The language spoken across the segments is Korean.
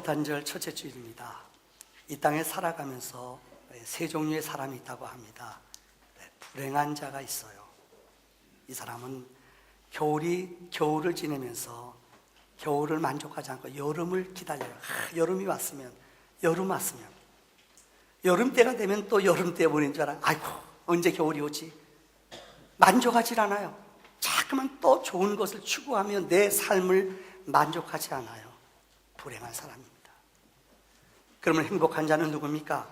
성탄절 첫째 주일입니다. 이 땅에 살아가면서 세 종류의 사람이 있다고 합니다. 불행한 자가 있어요. 이 사람은 겨울을 지내면서 겨울을 만족하지 않고 여름을 기다려요. 여름 왔으면 여름 때가 되면 또 여름 때문인 줄 알아요. 아이고, 언제 겨울이 오지? 만족하지 않아요. 자꾸만 또 좋은 것을 추구하며 내 삶을 만족하지 않아요. 불행한 사람입니다. 그러면 행복한 자는 누굽니까?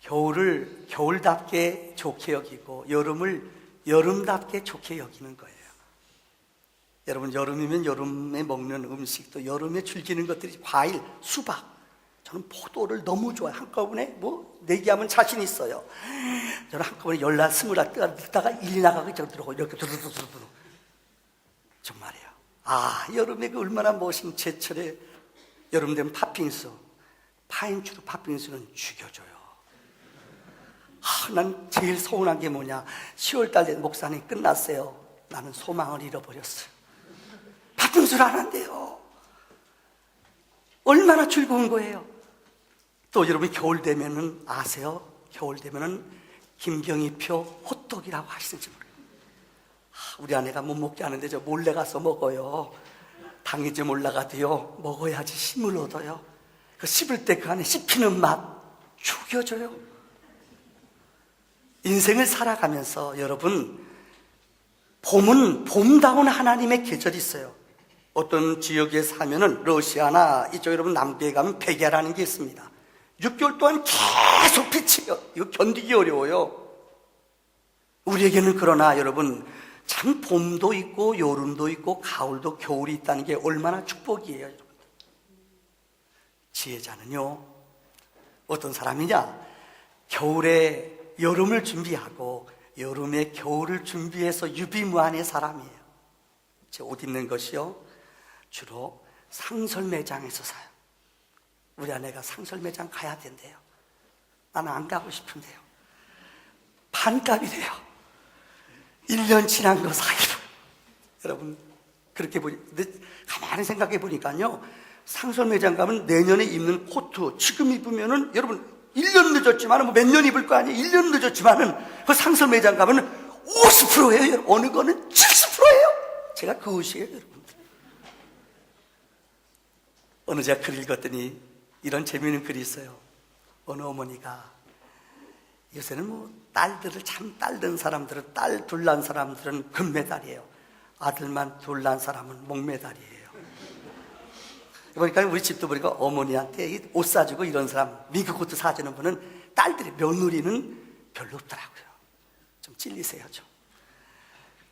겨울을 겨울답게 좋게 여기고 여름을 여름답게 좋게 여기는 거예요. 여러분, 여름이면 여름에 먹는 음식도 여름에 즐기는 것들이 과일, 수박. 저는 포도를 너무 좋아해요. 한꺼번에 내기하면 자신 있어요. 저는 한꺼번에 10알, 20알 넣다가 일이 나가고 저러고 이렇게 두루두루두루. 정말이에요. 여름에 그 얼마나 멋진 제철에 여름 되면 팥빙수, 파인추로 팥빙수는 죽여줘요. 난 제일 서운한 게 뭐냐, 10월달에 목사님 끝났어요. 나는 소망을 잃어버렸어요. 팥빙수를 안 한대요. 얼마나 즐거운 거예요. 또 여러분, 겨울 되면은 아세요? 겨울 되면은 김경희표 호떡이라고 하시는지 모르겠어요. 우리 아내가 못 먹게 하는데 저 몰래 가서 먹어요. 당이 좀 올라가도요, 먹어야지 힘을 얻어요. 그 씹을 때 그 안에 씹히는 맛 죽여줘요. 인생을 살아가면서 여러분, 봄은 봄다운 하나님의 계절이 있어요. 어떤 지역에 사면은 러시아나 이쪽 여러분 남부에 가면 백야라는 게 있습니다. 6개월 동안 계속 빛이요. 이거 견디기 어려워요. 우리에게는 그러나 여러분, 참 봄도 있고 여름도 있고 가을도 겨울이 있다는 게 얼마나 축복이에요. 여러분, 지혜자는요, 어떤 사람이냐, 겨울에 여름을 준비하고 여름에 겨울을 준비해서 유비무환의 사람이에요. 제 옷 입는 것이요, 주로 상설 매장에서 사요. 우리 아내가 상설 매장 가야 된대요. 나는 안 가고 싶은데요. 반값이래요. 1년 지난 거 사기로. 여러분, 그렇게 가만히 생각해 보니까요, 상설 매장 가면 내년에 입는 코트 지금 입으면은 여러분 1년 늦었지만은 몇 년 입을 거 아니에요. 1년 늦었지만은 그 상설 매장 가면은 50%예요. 어느 거는 70%예요. 제가 그 옷이에요, 여러분들. 어느 제가 글 읽었더니 이런 재미있는 글이 있어요. 어느 어머니가, 요새는 딸들을 참 딸든 사람들은, 딸 둘 난 사람들은 금메달이에요. 아들만 둘 난 사람은 목메달이에요. 그러니까 우리 집도 보니까 어머니한테 옷 사주고 이런 사람, 미국 옷도 사주는 분은 딸들이, 며느리는 별로 없더라고요. 좀 찔리세요, 좀.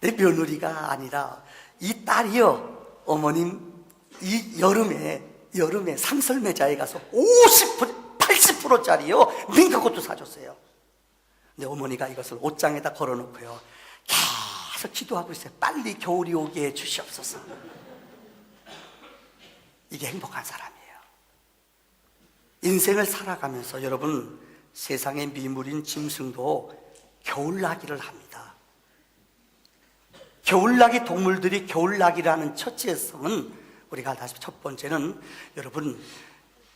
내 며느리가 아니라 이 딸이요, 어머님, 이 여름에 상설매장에 가서 50%, 80%짜리요 미국 옷도 사줬어요. 근데 어머니가 이것을 옷장에다 걸어놓고요, 계속 기도하고 있어요. 빨리 겨울이 오게 해 주시옵소서. 이게 행복한 사람이에요. 인생을 살아가면서 여러분, 세상의 미물인 짐승도 겨울나기를 합니다. 겨울나기 동물들이 겨울나기라는 첫째 성은, 우리가 다시 첫 번째는 여러분,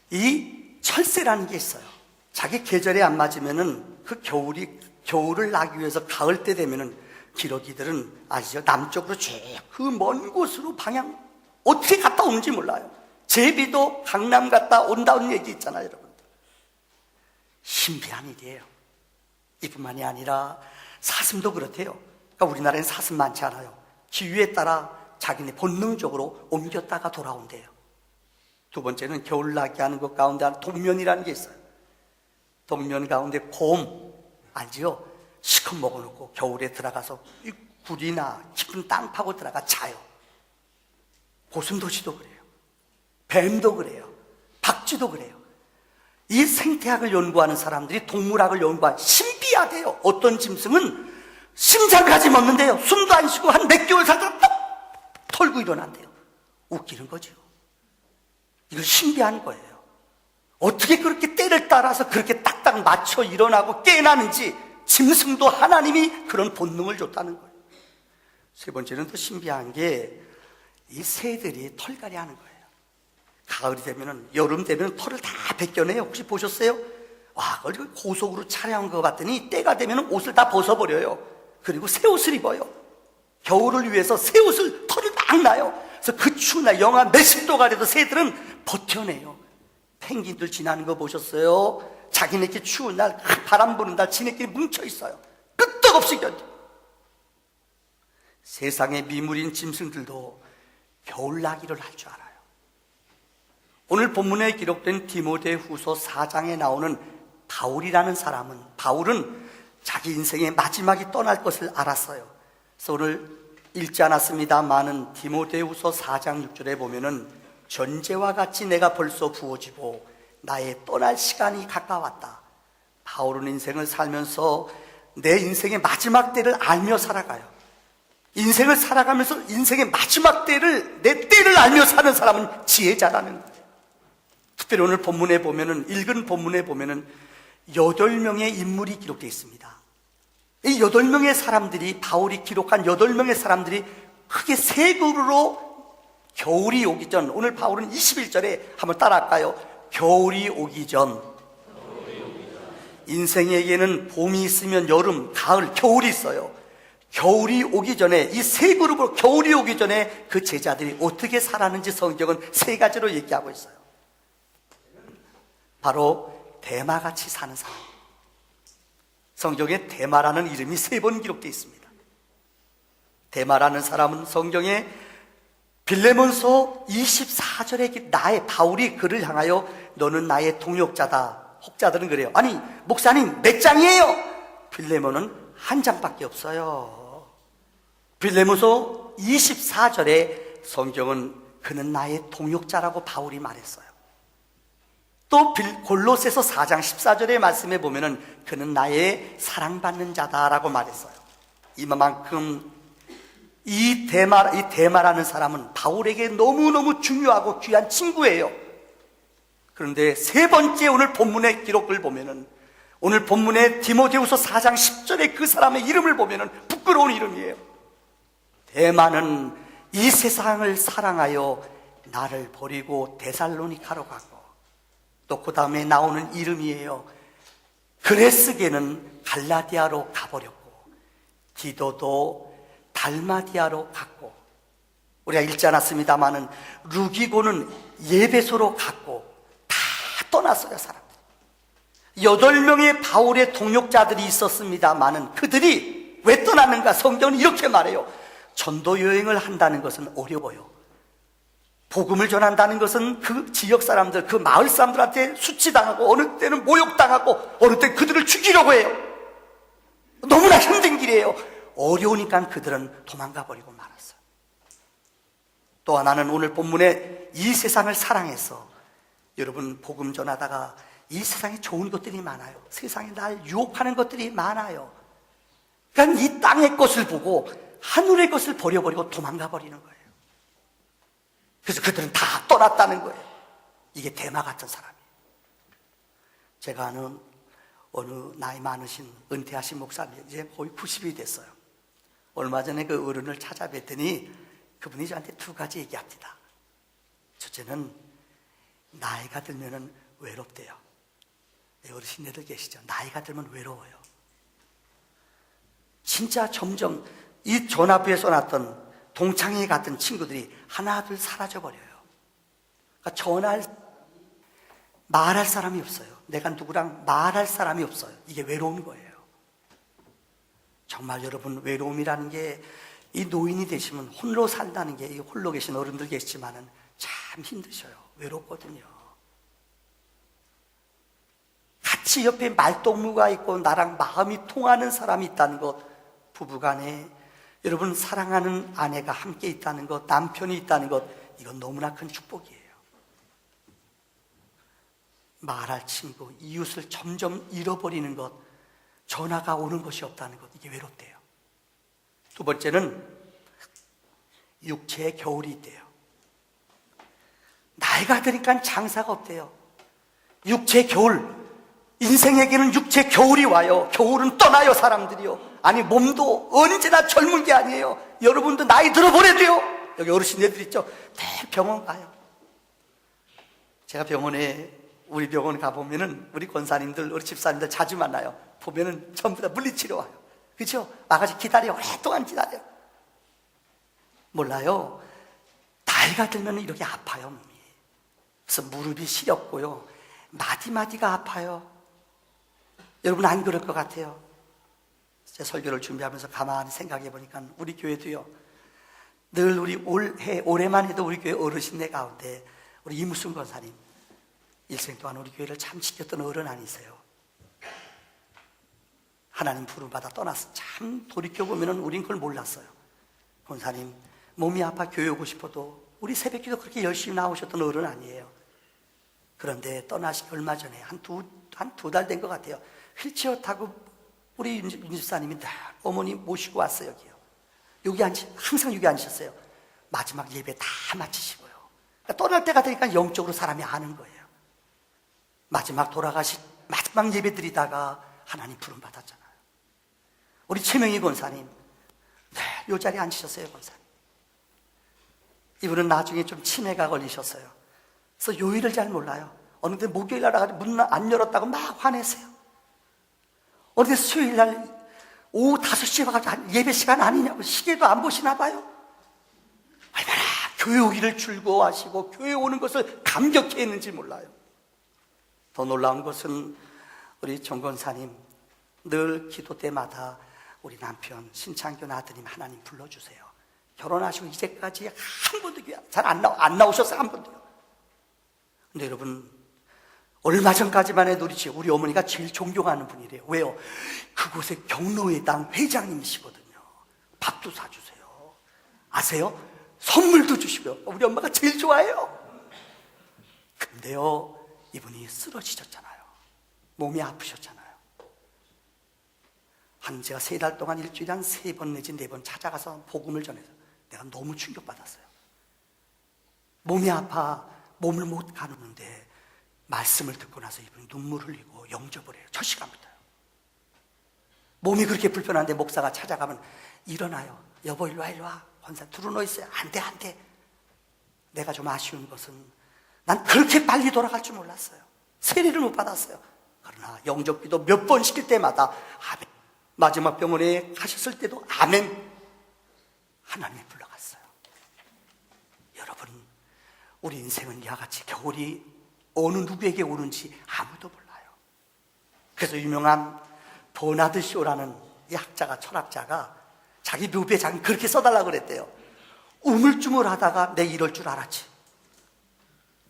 이 철새라는 게 있어요. 자기 계절에 안 맞으면은 그 겨울을 나기 위해서 가을 때 되면은 기러기들은 아시죠? 남쪽으로 쭉 그 먼 곳으로 방향 어떻게 갔다 오는지 몰라요. 제비도 강남 갔다 온다는 얘기 있잖아요, 여러분들. 신비한 일이에요. 이뿐만이 아니라 사슴도 그렇대요. 그러니까 우리나라에는 사슴 많지 않아요. 기후에 따라 자기네 본능적으로 옮겼다가 돌아온대요. 두 번째는 겨울나기 하는 것 가운데 한 동면이라는 게 있어요. 동면 가운데 곰 알지요? 시컷 먹어놓고 겨울에 들어가서 이 굴이나 깊은 땅 파고 들어가 자요. 고슴도치도 그래요. 뱀도 그래요. 박쥐도 그래요. 이 생태학을 연구하는 사람들이 동물학을 연구한, 신비하대요. 어떤 짐승은 심장까지 먹는데요, 숨도 안 쉬고 한 몇 개월 살다가 톡 털고 일어난대요. 웃기는 거죠. 이거 신비한 거예요. 어떻게 그렇게 때를 따라서 그렇게 딱딱 맞춰 일어나고 깨나는지, 짐승도 하나님이 그런 본능을 줬다는 거예요. 세 번째는 더 신비한 게 이 새들이 털갈이 하는 거예요. 가을이 되면은, 여름 되면 털을 다 벗겨내요. 혹시 보셨어요? 와, 그걸 고속으로 차려한 거 봤더니 때가 되면 옷을 다 벗어버려요. 그리고 새 옷을 입어요. 겨울을 위해서 새 옷을, 털이 막 나요. 그래서 그 추운 날 영하 몇십 도가 돼도 새들은 버텨내요. 펭귄들 지나는 거 보셨어요? 자기네끼리 추운 날, 바람 부는 날 지네끼리 뭉쳐 있어요. 끄떡없이 견뎌. 세상의 미물인 짐승들도 겨울나기를 할 줄 알아요. 오늘 본문에 기록된 디모데후서 4장에 나오는 바울이라는 사람은, 바울은 자기 인생의 마지막이 떠날 것을 알았어요. 그래서 오늘 읽지 않았습니다마는 디모데후서 4장 6절에 보면은 전제와 같이 내가 벌써 부어지고 나의 떠날 시간이 가까웠다. 바울은 인생을 살면서 내 인생의 마지막 때를 알며 살아가요. 인생을 살아가면서 인생의 마지막 때를, 내 때를 알며 사는 사람은 지혜자라는 거예요. 특별히 오늘 본문에 보면은, 읽은 본문에 보면은 8명의 인물이 기록되어 있습니다. 이 8명의 사람들이, 바울이 기록한 8명의 사람들이 크게 세 그룹으로 겨울이 오기 전, 오늘 바울은 21절에 한번 따라할까요? 겨울이 오기 전. 인생에게는 봄이 있으면 여름, 가을, 겨울이 있어요. 겨울이 오기 전에, 이 세 그룹으로 겨울이 오기 전에 그 제자들이 어떻게 살았는지 성경은 세 가지로 얘기하고 있어요. 바로 대마같이 사는 사람. 성경에 대마라는 이름이 3번 기록되어 있습니다. 대마라는 사람은 성경에 빌레몬서 24절에 나의, 바울이 그를 향하여 너는 나의 동역자다. 혹자들은 그래요. 아니 목사님 몇 장이에요? 빌레몬은 한 장밖에 없어요. 빌레몬서 24절에 성경은 그는 나의 동역자라고 바울이 말했어요. 또 골로새서 4장 14절의 말씀에 보면은 그는 나의 사랑받는 자다라고 말했어요. 이만큼 이 대마라는 사람은 바울에게 너무너무 중요하고 귀한 친구예요. 그런데 세 번째 오늘 본문의 기록을 보면은, 오늘 본문의 디모데후서 4장 10절에 그 사람의 이름을 보면은 부끄러운 이름이에요. 대마는 이 세상을 사랑하여 나를 버리고 데살로니가로 가고, 또 그 다음에 나오는 이름이에요. 그레스게는 갈라디아로 가버렸고, 디도도 달마디아로 갔고, 우리가 읽지 않았습니다마는 루기고는 예베소로 갔고, 다 떠났어요. 사람들이 8명의 바울의 동역자들이 있었습니다마는 그들이 왜 떠났는가? 성경은 이렇게 말해요. 전도 여행을 한다는 것은 어려워요. 복음을 전한다는 것은 그 지역 사람들, 그 마을 사람들한테 수치당하고, 어느 때는 모욕당하고, 어느 때 그들을 죽이려고 해요. 너무나 힘든 길이에요. 어려우니까 그들은 도망가 버리고 말았어요. 또 하나는 오늘 본문에 이 세상을 사랑해서, 여러분 복음 전하다가 이 세상에 좋은 것들이 많아요. 세상에 날 유혹하는 것들이 많아요. 그러니까 이 땅의 것을 보고 하늘의 것을 버려버리고 도망가 버리는 거예요. 그래서 그들은 다 떠났다는 거예요. 이게 대마 같은 사람이에요. 제가 아는 어느 나이 많으신 은퇴하신 목사님, 이제 거의 90이 됐어요. 얼마 전에 그 어른을 찾아뵀더니 그분이 저한테 2가지 얘기합니다. 첫째는 나이가 들면은 외롭대요. 어르신네들 계시죠? 나이가 들면 외로워요. 진짜 점점 이 전화부에 써놨던 동창회 같은 친구들이 하나둘 사라져버려요. 그러니까 말할 사람이 없어요. 내가 누구랑 말할 사람이 없어요. 이게 외로운 거예요. 정말 여러분, 외로움이라는 게, 이 노인이 되시면 홀로 산다는 게, 홀로 계신 어른들 계시지만은 참 힘드셔요. 외롭거든요. 같이 옆에 말동무가 있고 나랑 마음이 통하는 사람이 있다는 것, 부부간에 여러분 사랑하는 아내가 함께 있다는 것, 남편이 있다는 것, 이건 너무나 큰 축복이에요. 말할 친구, 이웃을 점점 잃어버리는 것, 전화가 오는 것이 없다는 것, 이게 외롭대요. 두 번째는 육체의 겨울이 있대요. 나이가 드니까 장사가 없대요. 육체의 겨울, 인생에게는 육체의 겨울이 와요. 겨울은 떠나요, 사람들이요. 아니, 몸도 언제나 젊은 게 아니에요. 여러분도 나이 들어버려도요. 여기 어르신들 있죠? 다 병원 가요. 제가 우리 병원 가보면은 우리 권사님들, 우리 집사님들 자주 만나요. 보면은 전부 다 물리치료 와요. 그렇죠? 와가지고 기다려. 오랫동안 기다려. 몰라요. 나이가 들면 이렇게 아파요, 몸이. 그래서 무릎이 시렵고요. 마디마디가 아파요. 여러분 안 그럴 것 같아요. 제 설교를 준비하면서 가만히 생각해 보니까 우리 교회도요. 늘 우리 올해만 해도 우리 교회 어르신네 가운데 우리 이무순 권사님 일생 동안 우리 교회를 참 지켰던 어른 아니세요? 하나님 부름받아 떠났어. 참 돌이켜보면 우린 그걸 몰랐어요. 권사님 몸이 아파 교회 오고 싶어도 우리 새벽기도 그렇게 열심히 나오셨던 어른 아니에요. 그런데 떠나시기 얼마 전에 한 두 달 된 것 같아요. 휠체어 타고 우리 윤집사님이 어머니 모시고 왔어요. 여기요. 항상 여기 앉으셨어요. 마지막 예배 다 마치시고요. 그러니까 떠날 때가 되니까 영적으로 사람이 아는 거예요. 마지막 예배 드리다가 하나님 부름 받았잖아요. 우리 최명희 권사님, 이 자리에 앉으셨어요, 권사님. 이분은 나중에 좀 치매가 걸리셨어요. 그래서 요일을 잘 몰라요. 어느 때 목요일 날 문 안 열었다고 막 화내세요. 어느 때 수요일 날 오후 5시에 와가지고 예배 시간 아니냐고 시계도 안 보시나 봐요. 얼마나 교회 오기를 즐거워하시고 교회 오는 것을 감격해 했는지 몰라요. 더 놀라운 것은 우리 정권사님 늘 기도 때마다 우리 남편 신창균 아드님 하나님 불러주세요. 결혼하시고 이제까지 한 번도 잘 안 나오셨어요. 한 번도요. 근데 여러분 얼마 전까지만 해도 우리 어머니가 제일 존경하는 분이래요. 왜요? 그곳에 경로회당 회장님이시거든요. 밥도 사주세요. 아세요? 선물도 주시고요. 우리 엄마가 제일 좋아해요. 근데요 이분이 쓰러지셨잖아요. 몸이 아프셨잖아요. 제가 3달 동안 일주일에 한 3번 내지 4번 찾아가서 복음을 전해서 내가 너무 충격받았어요. 몸이 아파 몸을 못 가누는데 말씀을 듣고 나서 이분이 눈물을 흘리고 영접을 해요. 첫 시간부터요. 몸이 그렇게 불편한데 목사가 찾아가면 일어나요. 여보 일로 와. 권사 들어누워 있어요. 안 돼. 내가 좀 아쉬운 것은 난 그렇게 빨리 돌아갈 줄 몰랐어요. 세례를 못 받았어요. 그러나 영접기도 몇 번 시킬 때마다 아멘. 마지막 병원에 가셨을 때도 아멘. 하나님이 불러갔어요. 여러분 우리 인생은 이와 같이 겨울이 어느 누구에게 오는지 아무도 몰라요. 그래서 유명한 버나드 쇼라는 이 철학자가 자기 묘비에 그렇게 써달라고 그랬대요. 우물쭈물하다가 내 이럴 줄 알았지.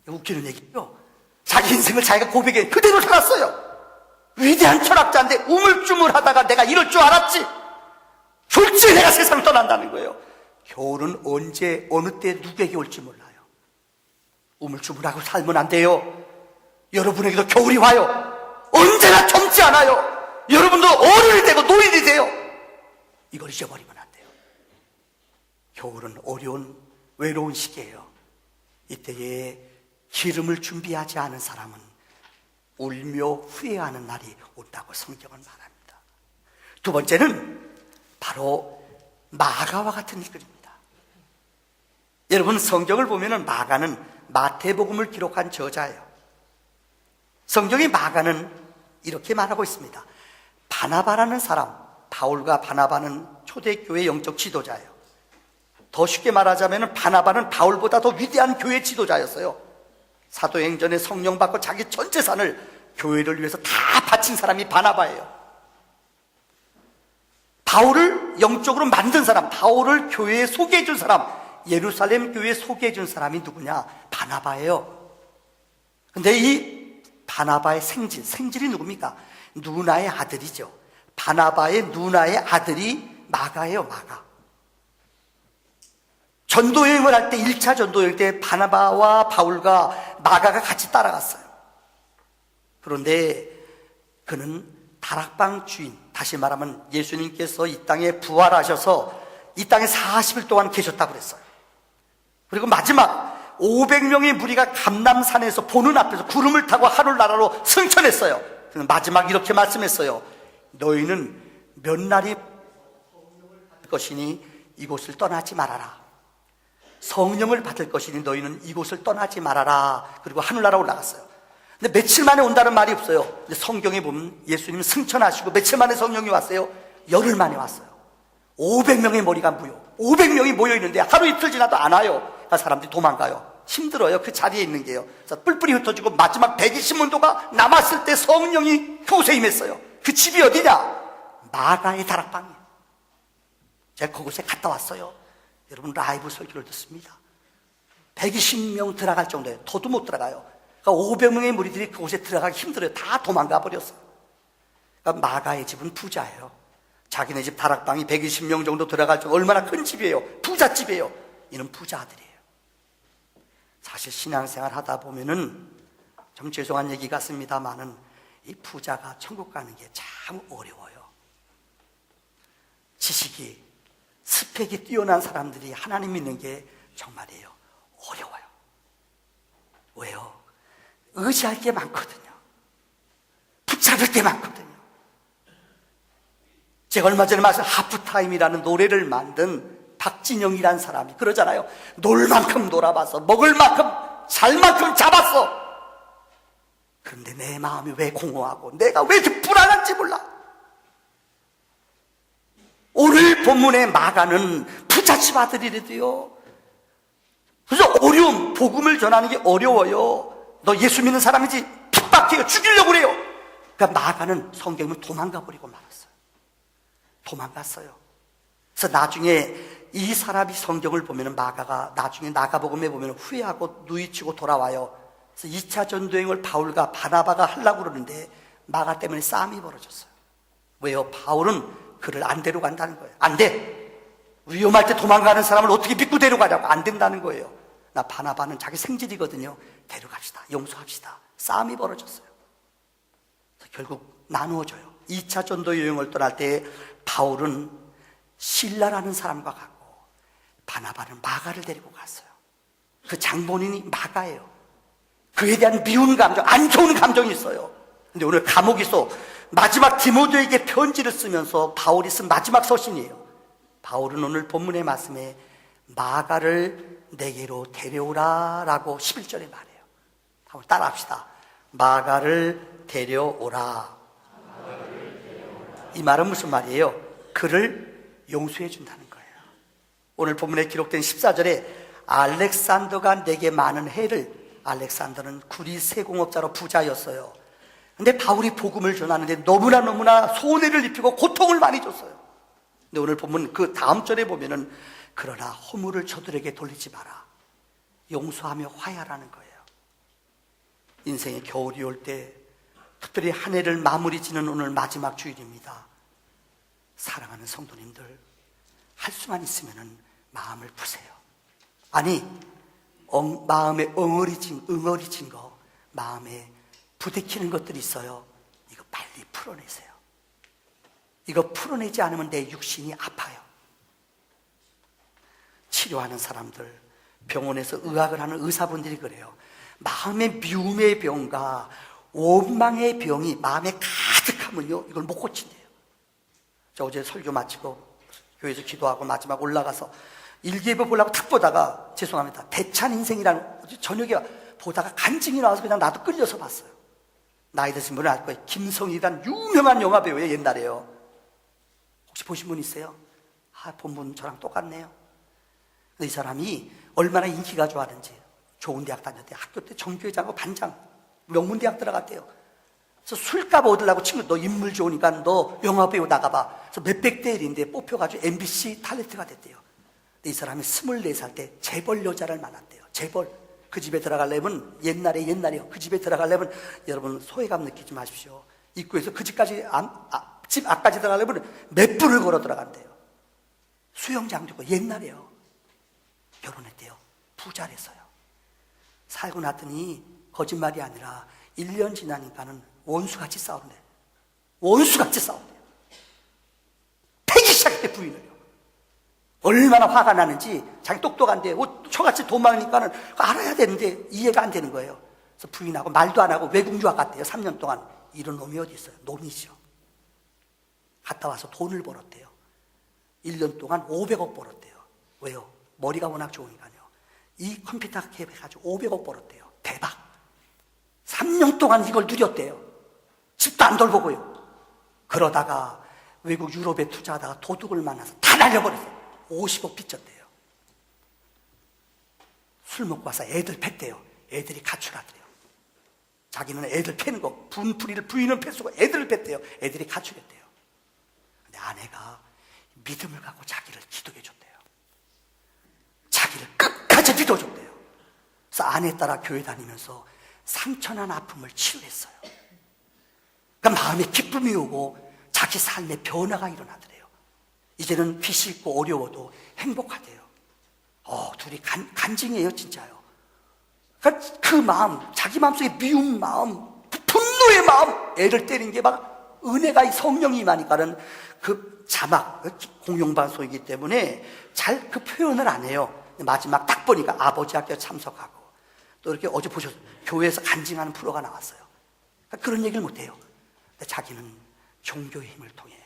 웃기는 얘기죠. 자기 인생을 자기가 고백해 그대로 살았어요. 위대한 철학자인데 우물쭈물하다가 내가 이럴 줄 알았지. 졸지에 내가 세상을 떠난다는 거예요. 겨울은 언제 어느 때 누구에게 올지 몰라요. 우물쭈물하고 살면 안 돼요. 여러분에게도 겨울이 와요. 언제나 젊지 않아요. 여러분도 어른이 되고 노인이 돼요. 이걸 잊어버리면 안 돼요. 겨울은 어려운 외로운 시기예요. 이때에 기름을 준비하지 않은 사람은 울며 후회하는 날이 온다고 성경은 말합니다. 두 번째는 바로 마가와 같은 일들입니다. 여러분 성경을 보면 마가는 마태복음을 기록한 저자예요. 성경의 마가는 이렇게 말하고 있습니다. 바나바라는 사람, 바울과 바나바는 초대교회 영적 지도자예요. 더 쉽게 말하자면 바나바는 바울보다 더 위대한 교회 지도자였어요. 사도행전에 성령 받고 자기 전 재산을 교회를 위해서 다 바친 사람이 바나바예요. 바울을 영적으로 만든 사람, 바울을 교회에 소개해 준 사람, 예루살렘 교회에 소개해 준 사람이 누구냐? 바나바예요. 근데 이 바나바의 생질이 누굽니까? 누나의 아들이죠. 바나바의 누나의 아들이 마가예요. 마가. 전도여행을 할 때 1차 전도여행 때 바나바와 바울과 마가가 같이 따라갔어요. 그런데 그는 다락방 주인, 다시 말하면 예수님께서 이 땅에 부활하셔서 이 땅에 40일 동안 계셨다고 그랬어요. 그리고 마지막 500명의 무리가 감람산에서 보는 앞에서 구름을 타고 하늘나라로 승천했어요. 그는 마지막 이렇게 말씀했어요. 너희는 몇 날이 것이니 이곳을 떠나지 말아라. 성령을 받을 것이니 너희는 이곳을 떠나지 말아라. 그리고 하늘나라 올라갔어요. 근데 며칠 만에 온다는 말이 없어요. 근데 성경에 보면 예수님 승천하시고 며칠 만에 성령이 왔어요? 열흘 만에 왔어요. 500명의 머리가 500명이 모여 있는데 하루 이틀 지나도 안 와요. 그러니까 사람들이 도망가요. 힘들어요. 그 자리에 있는 게요. 그래서 뿔뿔이 흩어지고 마지막 120문도가 남았을 때 성령이 그곳에 임했어요. 그 집이 어디냐? 마가의 다락방이에요. 제가 그곳에 갔다 왔어요. 여러분, 라이브 설교를 듣습니다. 120명 들어갈 정도예요. 더도 못 들어가요. 그러니까 500명의 무리들이 그곳에 들어가기 힘들어요. 다 도망가 버렸어요. 그러니까 마가의 집은 부자예요. 자기네 집 다락방이 120명 정도 들어갈 정도, 얼마나 큰 집이에요. 부잣집이에요. 이는 부자들이에요. 사실 신앙생활 하다 보면은 좀 죄송한 얘기 같습니다만은 이 부자가 천국 가는 게 참 어려워요. 지식이, 스펙이 뛰어난 사람들이 하나님 믿는 게 정말이에요. 어려워요. 왜요? 의지할 게 많거든요. 붙잡을 게 많거든요. 제가 얼마 전에 말씀 하프타임이라는 노래를 만든 박진영이라는 사람이 그러잖아요. 놀 만큼 놀아봤어. 먹을 만큼 잘 만큼 잡았어. 그런데 내 마음이 왜 공허하고 내가 왜 이렇게 불안한지 몰라. 오늘 본문의 마가는 부잣집 아들이래도요. 그래서 어려움, 복음을 전하는 게 어려워요. 너 예수 믿는 사람이지 핍박해요. 죽이려고 그래요. 그러니까 마가는 성경을 도망가 버리고 말았어요. 도망갔어요. 그래서 나중에 이 사람이 성경을 보면 마가가 나중에 나가복음에 보면 후회하고 누이치고 돌아와요. 그래서 2차 전도행을 바울과 바나바가 하려고 그러는데 마가 때문에 싸움이 벌어졌어요. 왜요? 바울은 그를 안 데려간다는 거예요. 안 돼. 위험할 때 도망가는 사람을 어떻게 믿고 데려가냐고. 안 된다는 거예요. 나 바나바는 자기 생질이거든요. 데려갑시다. 용서합시다. 싸움이 벌어졌어요. 그래서 결국 나누어져요. 2차 전도 여행을 떠날 때 바울은 실라라는 사람과 갔고 바나바는 마가를 데리고 갔어요. 그 장본인이 마가예요. 그에 대한 미운 감정, 안 좋은 감정이 있어요. 근데 오늘 감옥에서 마지막 디모데에게 편지를 쓰면서 바울이 쓴 마지막 서신이에요. 바울은 오늘 본문의 말씀에 마가를 내게로 데려오라 라고 11절에 말해요. 한번 따라합시다. 마가를 데려오라. 이 말은 무슨 말이에요? 그를 용서해 준다는 거예요. 오늘 본문에 기록된 14절에 알렉산더가 내게 많은 해를, 알렉산더는 구리 세공업자로 부자였어요. 근데 바울이 복음을 전하는데 너무나 손해를 입히고 고통을 많이 줬어요. 근데 오늘 보면 그 다음 절에 보면은 그러나 허물을 저들에게 돌리지 마라. 용서하며 화해하라는 거예요. 인생의 겨울이 올 때 특별히 한 해를 마무리 짓는 오늘 마지막 주일입니다. 사랑하는 성도님들, 할 수만 있으면은 마음을 푸세요. 아니, 마음에 응어리진 거, 마음에 부딪히는 것들이 있어요. 이거 빨리 풀어내세요. 이거 풀어내지 않으면 내 육신이 아파요. 치료하는 사람들, 병원에서 의학을 하는 의사분들이 그래요. 마음의 미움의 병과 원망의 병이 마음에 가득하면요, 이걸 못 고친대요. 저 어제 설교 마치고 교회에서 기도하고 마지막 올라가서 일기예보 보려고 탁 보다가, 죄송합니다, 대찬 인생이라는, 저녁에 보다가 간증이 나와서 그냥 나도 끌려서 봤어요. 나이 드신 분은 알 거예요. 김성희라는 유명한 영화배우예요. 옛날에요. 혹시 보신 분 있어요? 본 분 저랑 똑같네요. 이 사람이 얼마나 인기가 좋았는지, 좋은 대학 다녔대요. 학교 때 정교회장하고 반장, 명문대학 들어갔대요. 그래서 술값 얻으려고 친구, 너 인물 좋으니까 너 영화배우 나가봐. 그래서 몇백 대 1인데 뽑혀가지고 MBC 탤런트가 됐대요. 근데 이 사람이 24살 때 재벌 여자를 만났대요. 재벌. 그 집에 들어가려면 옛날에요. 그 집에 들어가려면 여러분 소외감 느끼지 마십시오. 입구에서 그 집까지 집 앞까지 들어가려면 몇 분을 걸어 들어간대요. 수영장 주고 옛날에요. 결혼했대요. 부자랬어요. 살고 났더니 거짓말이 아니라 1년 지나니까는 원수같이 싸운대요. 원수같이 싸운대요. 패기 시작했대, 부인을요. 얼마나 화가 나는지, 자기 똑똑한데 저같이 돈 많으니까는 알아야 되는데 이해가 안 되는 거예요. 그래서 부인하고 말도 안 하고 외국 유학 갔대요. 3년 동안. 이런 놈이 어디 있어요? 놈이죠. 갔다 와서 돈을 벌었대요. 1년 동안 500억 벌었대요. 왜요? 머리가 워낙 좋으니까요. 이 컴퓨터 개발해가지고 500억 벌었대요. 대박. 3년 동안 이걸 누렸대요. 집도 안 돌보고요. 그러다가 외국 유럽에 투자하다가 도둑을 만나서 다 날려버렸어요. 50억 빚졌대요. 술 먹고 와서 애들 팼대요. 애들이 가출하더래요. 자기는 애들 패는 거, 분풀이를 부인은 패수고 애들을 뺐대요. 애들이 가출했대요. 근데 아내가 믿음을 갖고 자기를 기도해 줬대요. 자기를 끝까지 믿어줬대요. 그래서 아내 따라 교회 다니면서 상처난 아픔을 치유했어요. 그러니까 마음에 기쁨이 오고 자기 삶의 변화가 일어나더래요. 이제는 빚이 있고 어려워도 행복하대요. 둘이 간증이에요, 진짜요. 그러니까 그 마음, 자기 마음속에 미운 마음, 분노의 마음, 애를 때린 게 막 은혜가 성령이 임하니까는 그 자막, 공용방송이기 때문에 잘 그 표현을 안 해요. 마지막 딱 보니까 아버지 학교 참석하고 또 이렇게 어제 보셨어요. 교회에서 간증하는 프로가 나왔어요. 그러니까 그런 얘기를 못 해요. 근데 자기는 종교의 힘을 통해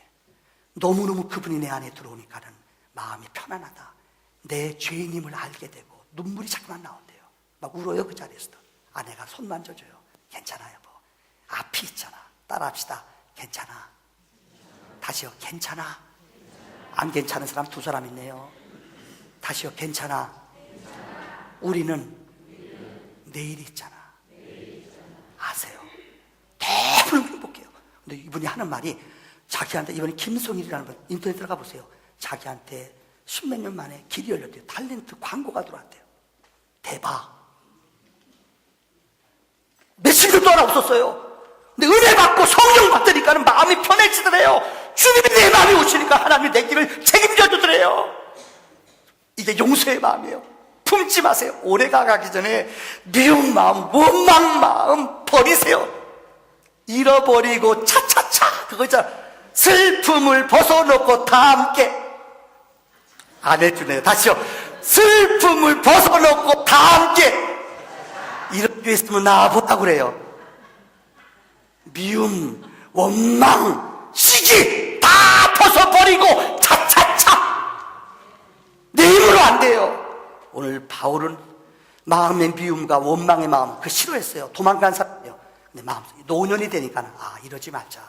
너무너무 그분이 내 안에 들어오니까는 마음이 편안하다. 내 죄인임을 알게 되고 눈물이 자꾸만 나온대요. 막 울어요, 그 자리에서도. 아내가 손 만져줘요. 괜찮아요, 뭐. 앞이 있잖아. 따라합시다. 괜찮아. 다시요, 괜찮아. 안 괜찮은 사람 두 사람 있네요. 다시요, 괜찮아. 우리는 내일이 있잖아. 아세요? 너무 행복해요. 근데 이분이 하는 말이 자기한테, 이번에 김성일이라는 분, 인터넷 들어가 보세요. 자기한테 십몇 년 만에 길이 열렸대요. 탤런트 광고가 들어왔대요. 대박. 며칠도 하나 없었어요. 근데 은혜 받고 성령 받으니까는 마음이 편해지더래요. 주님이 내 마음이 오시니까 하나님이 내 길을 책임져 주더래요. 이게 용서의 마음이에요. 품지 마세요. 올해가 가기 전에 미운 마음, 원망 마음 버리세요. 잃어버리고 차차차 그거잖아. 슬픔을 벗어놓고 다 함께. 안 해주네요. 다시요. 슬픔을 벗어놓고 다 함께. 이런 게 있으면 나보다 그래요. 미움, 원망, 시기 다 벗어버리고 차차차. 내 힘으로 안 돼요. 오늘 바울은 마음의 미움과 원망의 마음 그 싫어했어요. 도망간 사람이에요. 근데 마음속에 노년이 되니까 이러지 말자.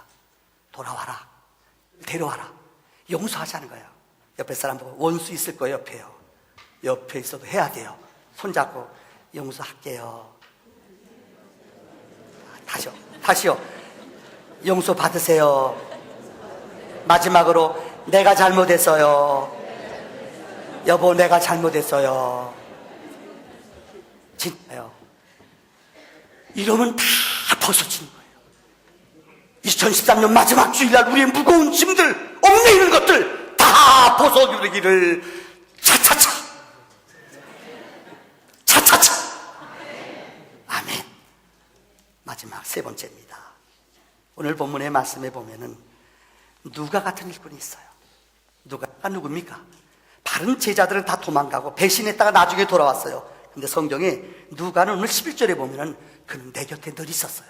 돌아와라. 데려와라. 용서하자는 거예요. 옆에 사람 보고 원수 있을 거예요. 옆에요. 옆에 있어도 해야 돼요. 손잡고 용서할게요. 다시요. 용서 받으세요. 마지막으로 내가 잘못했어요. 여보, 내가 잘못했어요. 진짜요. 이러면 다 벗어지는 거예요. 2013년 마지막 주일날 우리의 무거운 짐들, 얽매이는 것들 다 벗어주기를 차차차. 아멘. 마지막 세 번째입니다. 오늘 본문의 말씀에 보면은 누가 같은 일꾼이 있어요. 누가가 누굽니까? 다른 제자들은 다 도망가고 배신했다가 나중에 돌아왔어요. 근데 성경에 누가는 오늘 11절에 보면은 그는 내 곁에 늘 있었어요.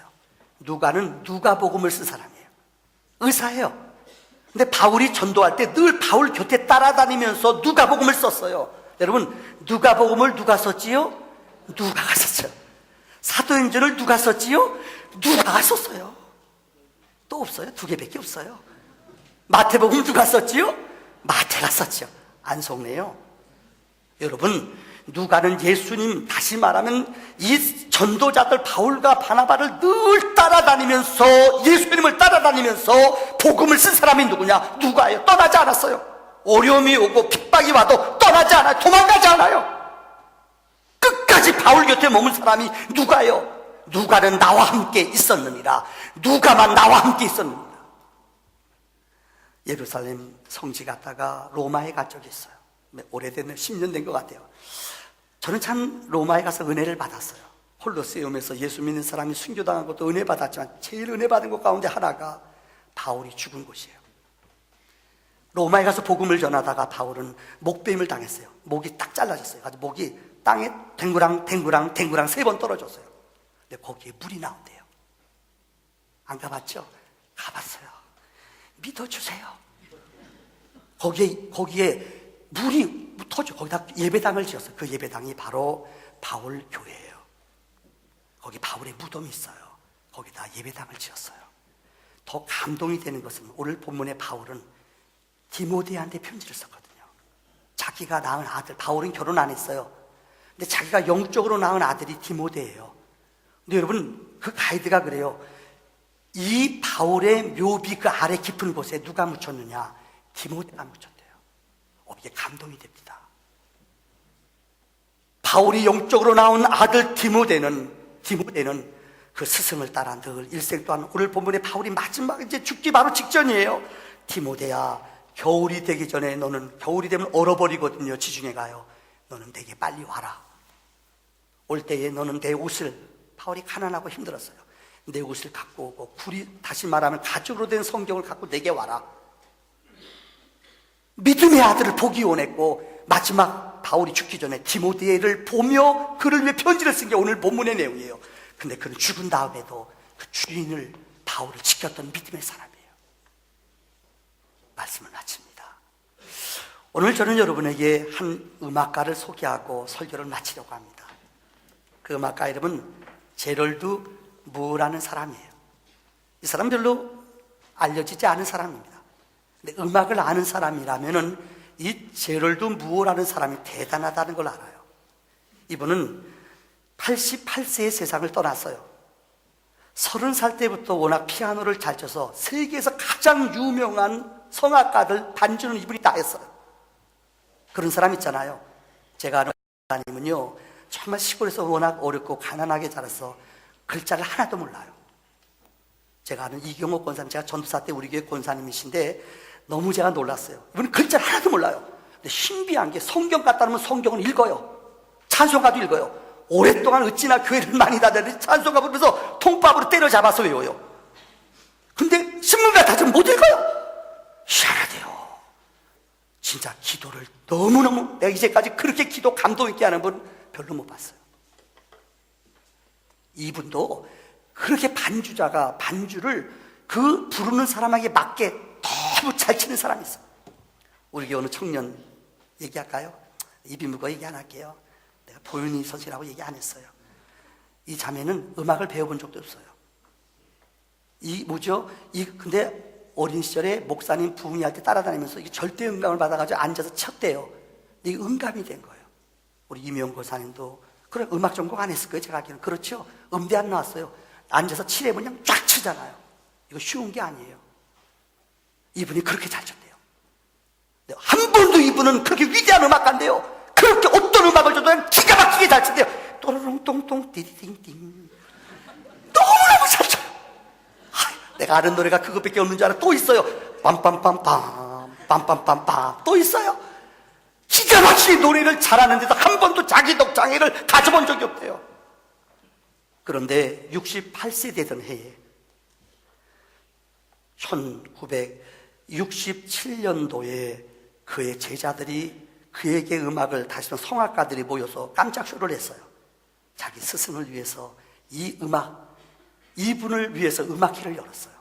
누가는 누가복음을 쓴 사람이에요. 의사예요. 근데 바울이 전도할 때 늘 바울 곁에 따라다니면서 누가복음을 썼어요. 여러분, 누가복음을 누가 썼지요? 누가가 썼어요. 사도행전을 누가 썼지요? 누가가 썼어요. 또 없어요? 두 개밖에 없어요. 마태복음 누가 썼지요? 마태가 썼죠. 안 속네요. 여러분, 누가는 예수님, 다시 말하면 이 전도자들 바울과 바나바를 늘 따라다니면서 예수님을 따라다니면서 복음을 쓴 사람이 누구냐? 누가예요. 떠나지 않았어요. 어려움이 오고 핍박이 와도 떠나지 않아요. 도망가지 않아요. 끝까지 바울 곁에 머문 사람이 누가요? 누가는 나와 함께 있었느니라. 누가만 나와 함께 있었느니라. 예루살렘 성지 갔다가 로마에 간 적이 있어요. 오래됐네. 10년 된 것 같아요. 저는 참 로마에 가서 은혜를 받았어요. 콜로세움에서 예수 믿는 사람이 순교당한 것도 은혜 받았지만 제일 은혜 받은 것 가운데 하나가 바울이 죽은 곳이에요. 로마에 가서 복음을 전하다가 바울은 목베임을 당했어요. 목이 딱 잘라졌어요. 아주 목이 땅에 댕구랑 3번 떨어졌어요. 근데 거기에 물이 나온대요. 안 가봤죠? 가봤어요. 믿어주세요. 거기에 물이 터져. 거기다 예배당을 지었어요. 그 예배당이 바로 바울 교회예요. 거기 바울의 무덤이 있어요. 거기다 예배당을 지었어요. 더 감동이 되는 것은 오늘 본문의 바울은 디모데한테 편지를 썼거든요. 자기가 낳은 아들, 바울은 결혼 안 했어요. 근데 자기가 영적으로 낳은 아들이 디모데예요. 근데 여러분, 그 가이드가 그래요. 이 바울의 묘비 그 아래 깊은 곳에 누가 묻혔느냐? 디모데가 묻혔대요. 이게 감동이 됩니다. 바울이 영적으로 낳은 아들 디모데는 그 스승을 따라 늘 일생 동안, 오늘 본문에 바울이 마지막 이제 죽기 바로 직전이에요. 디모데야, 겨울이 되기 전에 너는, 겨울이 되면 얼어버리거든요. 지중해 가요. 너는 내게 빨리 와라. 올 때에 너는 내 옷을, 바울이 가난하고 힘들었어요. 내 옷을 갖고 오고, 다시 말하면 가죽으로 된 성경을 갖고 내게 와라. 믿음의 아들을 보기 원했고, 마지막 바울이 죽기 전에 디모데를 보며 그를 위해 편지를 쓴 게 오늘 본문의 내용이에요. 근데 그는 죽은 다음에도 그 주인을, 바울을 지켰던 믿음의 사람이에요. 말씀을 마칩니다. 오늘 저는 여러분에게 한 음악가를 소개하고 설교를 마치려고 합니다. 그 음악가 이름은 제럴드 무어라는 사람이에요. 이 사람 별로 알려지지 않은 사람입니다. 근데 음악을 아는 사람이라면은 이 제럴드 무어라는 사람이 대단하다는 걸 알아요. 이분은 88세의 세상을 떠났어요. 30살 때부터 워낙 피아노를 잘 쳐서 세계에서 가장 유명한 성악가들 반주는 이분이 다 했어요. 그런 사람 있잖아요. 제가 아는 목사님은요, 정말 시골에서 워낙 어렵고 가난하게 자라서 글자를 하나도 몰라요. 제가 아는 이경옥 권사님, 제가 전도사 때 우리 교회 권사님이신데 너무 제가 놀랐어요. 이분은 글자를 하나도 몰라요. 근데 신비한 게 성경 갖다 놓으면 성경을 읽어요. 찬송가도 읽어요. 오랫동안 어찌나 교회를 많이 다녔는데 찬송가 부르면서 통밥으로 때려잡아서 외워요. 근데 신문 같아서는 못 읽어요. 희한하대요. 진짜 기도를 너무너무, 내가 이제까지 그렇게 기도 감동 있게 하는 분 별로 못 봤어요. 이분도 그렇게 반주자가 반주를 그 부르는 사람에게 맞게 너무 잘 치는 사람이 있어요. 우리 교회 어느 청년 얘기할까요? 입이 무거워 얘기 안 할게요. 내가 보윤이 선생이라고 얘기 안 했어요. 이 자매는 음악을 배워본 적도 없어요. 근데 어린 시절에 목사님 부흥회할 때 따라다니면서 이게 절대 음감을 받아가지고 앉아서 쳤대요. 이게 음감이 된 거예요. 우리 이명고 권사님도 그래, 음악 전공 안 했을 거예요. 제가 알기로는. 그렇죠. 음대 안 나왔어요. 앉아서 칠해보면 그냥 쫙 치잖아요. 이거 쉬운 게 아니에요. 이분이 그렇게 잘 쳤대요. 한 번도 이분은 그렇게 위대한 음악가인데요, 그렇게 어떤 음악을 줘도 그냥 기가 막히게 잘 친대요. 또르릉 똥똥 띠디딩띵. 너무너무 잘 쳐요. 내가 아는 노래가 그것밖에 없는 줄 알아. 또 있어요. 빰빰빰빰 빰빰빰빰 또 있어요. 기가 막히게 노래를 잘하는데도 한 번도 자기독 장애를 가져본 적이 없대요. 그런데 68세 되던 해에 1967년도에 그의 제자들이 그에게 음악을 다시 한 성악가들이 모여서 깜짝 쇼를 했어요. 자기 스승을 위해서 이분을 위해서 음악회를 열었어요.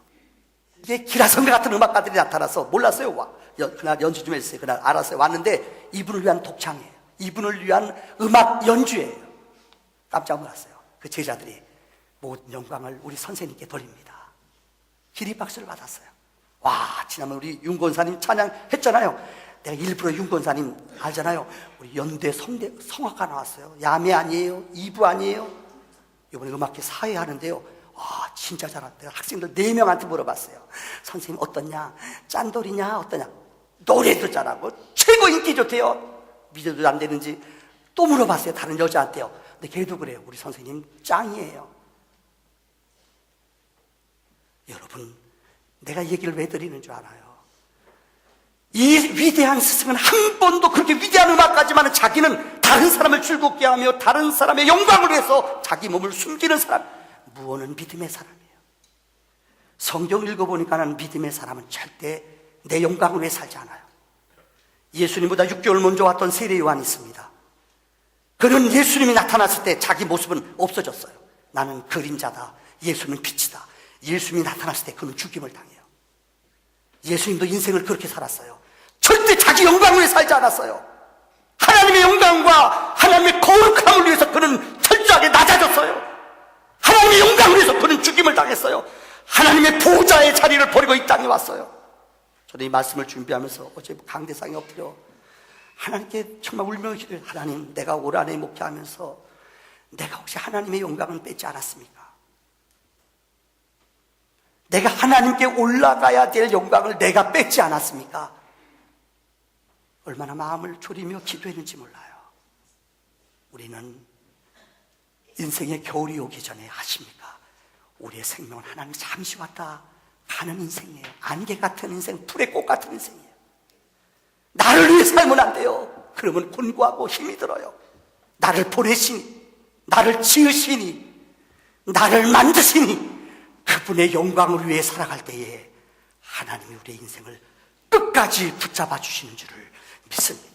이게 기라성가 같은 음악가들이 나타나서 몰랐어요. 그날 연주 좀 해주세요. 그날 알았어요. 왔는데 이분을 위한 독창이에요. 이분을 위한 음악 연주예요. 깜짝 놀랐어요. 그 제자들이 모든 영광을 우리 선생님께 돌립니다. 기립박수를 받았어요. 와, 지난번 우리 윤 권사님 찬양했잖아요. 내가 일부러 윤 권사님 알잖아요. 우리 연대 성악가 나왔어요. 야매 아니에요? 2부 아니에요? 이번에 음악회 사회 하는데요, 와, 진짜 잘한다. 내가 학생들 4명한테 물어봤어요. 선생님 어떻냐? 짠돌이냐? 어떠냐? 노래도 잘하고 최고 인기 좋대요. 믿어도 안 되는지 또 물어봤어요. 다른 여자한테요. 근데 걔도 그래요. 우리 선생님 짱이에요. 여러분, 내가 얘기를 왜 드리는 줄 알아요? 이 위대한 스승은 한 번도 그렇게 위대한 음악까지만은 자기는 다른 사람을 즐겁게 하며 다른 사람의 영광을 위해서 자기 몸을 숨기는 사람. 무어는 믿음의 사람이에요. 성경 읽어보니까는 믿음의 사람은 절대 내 영광을 위해 살지 않아요. 예수님보다 6개월 먼저 왔던 세례 요한이 있습니다. 그는 예수님이 나타났을 때 자기 모습은 없어졌어요. 나는 그림자다. 예수는 빛이다. 예수님이 나타났을 때 그는 죽임을 당해요. 예수님도 인생을 그렇게 살았어요. 절대 자기 영광을 위해 살지 않았어요. 하나님의 영광과 하나님의 거룩함을 위해서 그는 철저하게 낮아졌어요. 하나님의 영광을 위해서 그는 죽임을 당했어요. 하나님의 보호자의 자리를 버리고 이 땅에 왔어요. 저는 이 말씀을 준비하면서 어제 강대상에 엎드려 하나님께 정말 울며 기도해요. 하나님, 내가 올 한해 목회하면서 내가 혹시 하나님의 영광을 뺏지 않았습니까? 내가 하나님께 올라가야 될 영광을 내가 뺏지 않았습니까? 얼마나 마음을 졸이며 기도했는지 몰라요. 우리는 인생의 겨울이 오기 전에 아십니까? 우리의 생명은 하나님 잠시 왔다 가는 인생이에요. 안개 같은 인생, 불의 꽃 같은 인생이에요. 나를 위해 살면 안 돼요. 그러면 곤고하고 힘이 들어요. 나를 보내시니, 나를 지으시니, 나를 만드시니 그분의 영광을 위해 살아갈 때에 하나님이 우리의 인생을 끝까지 붙잡아 주시는 줄을 믿습니다.